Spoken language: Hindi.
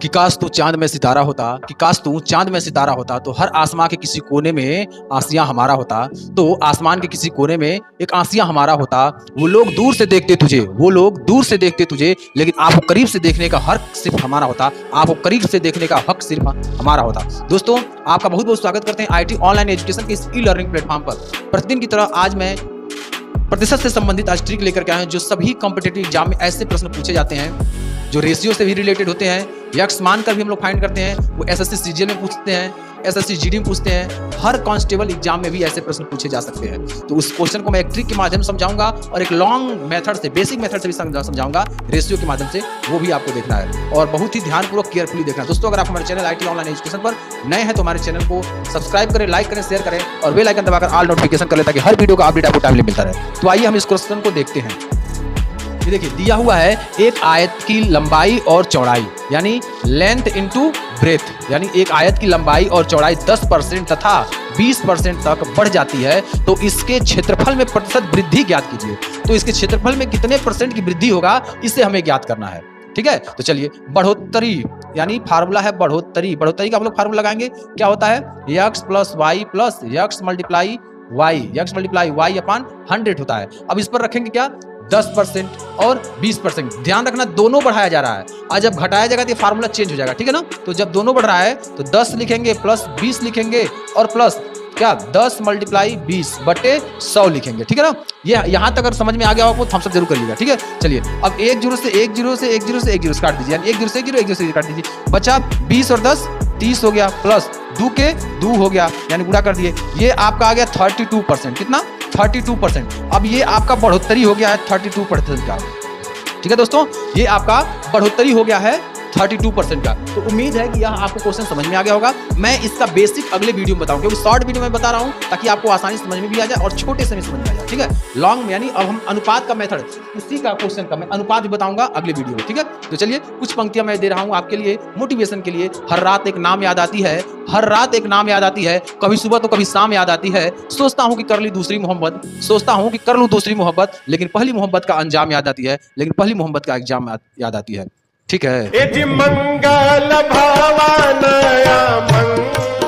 कि काश तू चांद में सितारा होता, कि काश तू चांद में सितारा होता, तो हर आसमां के किसी कोने में आसियां हमारा होता, तो आसमान के किसी कोने में एक आसियां हमारा होता। वो लोग दूर से देखते तुझे, वो लोग दूर से देखते तुझे, लेकिन आपको करीब से देखने का हक सिर्फ हमारा होता, आपको करीब से देखने का हक सिर्फ हमारा होता। दोस्तों, आपका बहुत बहुत स्वागत करते हैं आईटी ऑनलाइन एजुकेशन के इस ई लर्निंग प्लेटफॉर्म पर। प्रतिदिन की तरह आज मैं प्रतिशत से संबंधित आज ट्रिक लेकर के आए हैं, जो सभी कॉम्पिटिटिव एग्जाम में ऐसे प्रश्न पूछे जाते हैं जो रेशियो से भी रिलेटेड होते हैं, यक्स मान कर भी हम लोग फाइंड करते हैं, वो एसएससी सीजीएल में पूछते हैं, एसएससी जीडी में पूछते हैं, हर कांस्टेबल एग्जाम में भी ऐसे प्रश्न पूछे जा सकते हैं। तो उस क्वेश्चन को मैं एक ट्रिक के माध्यम से समझाऊंगा और एक लॉन्ग मेथड से, बेसिक मेथड से भी समझाऊंगा, रेशियो के माध्यम से, वो भी आपको देखना है और बहुत ही ध्यानपूर्वक केयरफुली देखना है। दोस्तों, अगर आप हमारे चैनल आईटी ऑनलाइन एजुकेशन पर नए हैं तो हमारे चैनल को सब्सक्राइब करें, लाइक करें, शेयर करें और बेल आइकन दबाकर ऑल नोटिफिकेशन कर लें ताकि हर वीडियो का अपडेट आपको टाइमली मिलता रहे। तो आइए हम इस क्वेश्चन को देखते हैं। ये देखिए, दिया हुआ है एक आयत की लंबाई और चौड़ाई, यानी लेंथ इनटू ब्रेथ, यानी एक आयत की लंबाई और चौड़ाई 10% तथा 20% तक बढ़ जाती है, तो इसके क्षेत्रफल में प्रतिशत वृद्धि ज्ञात कीजिए। तो इसके क्षेत्रफल में कितने परसेंट की वृद्धि होगा, इसे हमें ज्ञात करना है। ठीक है, तो चलिए, बढ़ोतरी यानी फार्मूला है बढ़ोतरी। बढ़ोतरी का हम लोग फार्मूला लगाएंगे, क्या होता है, x plus y plus x multiply y upon 100 होता है। अब इस पर रखेंगे क्या, 10% और 20%। ध्यान रखना, दोनों बढ़ाया जा रहा है, आज जब घटाया जाएगा तो फार्मूला चेंज हो जाएगा। ठीक है ना, तो जब दोनों बढ़ रहा है तो 10 लिखेंगे प्लस 20 लिखेंगे और प्लस क्या 10 मल्टीप्लाई 20 बटे 100 लिखेंगे। ठीक है ना, ये यहाँ तक अगर समझ में आ गया आपको, थम्स अप जरूर करिएगा। ठीक है, चलिए, अब 1 0 से 1 0 से 1 0 से 1 0 काट दीजिए, यानी 1 0 से 1 0 1 0 से काट दीजिए, बचा 20 और 10 30 हो गया, प्लस 2 के 2 हो गया, यानी गुणा कर दिए, ये आपका आ गया 32%। कितना, 32%। अब ये आपका बढ़ोतरी हो गया है 32% का। ठीक है दोस्तों, ये आपका बढ़ोतरी हो गया है 32% का। तो उम्मीद है कि यह आपको क्वेश्चन समझ में आ गया होगा। मैं इसका बेसिक अगले वीडियो में बताऊंगा, क्योंकि शॉर्ट वीडियो में बता रहा हूं ताकि आपको आसानी समझ में भी आ जाए और छोटे से भी समझ में आ जाए। ठीक है, लॉन्ग में यानी अब हम अनुपात का मेथड, उसी का क्वेश्चन का मैं अनुपात भी बताऊंगा अगले वीडियो में। ठीक है, तो चलिए, कुछ पंक्तियां मैं दे रहा हूं आपके लिए मोटिवेशन के लिए। हर रात एक नाम याद आती है, हर रात एक नाम याद आती है, कभी सुबह तो कभी शाम याद आती है, सोचता हूं कि कर ली दूसरी मोहब्बत, सोचता हूं कि कर लूं दूसरी मोहब्बत, लेकिन पहली मोहब्बत का अंजाम याद आती है, लेकिन पहली मोहब्बत का एग्जाम याद आती है। ठीक है। मंगल भावानया मंगल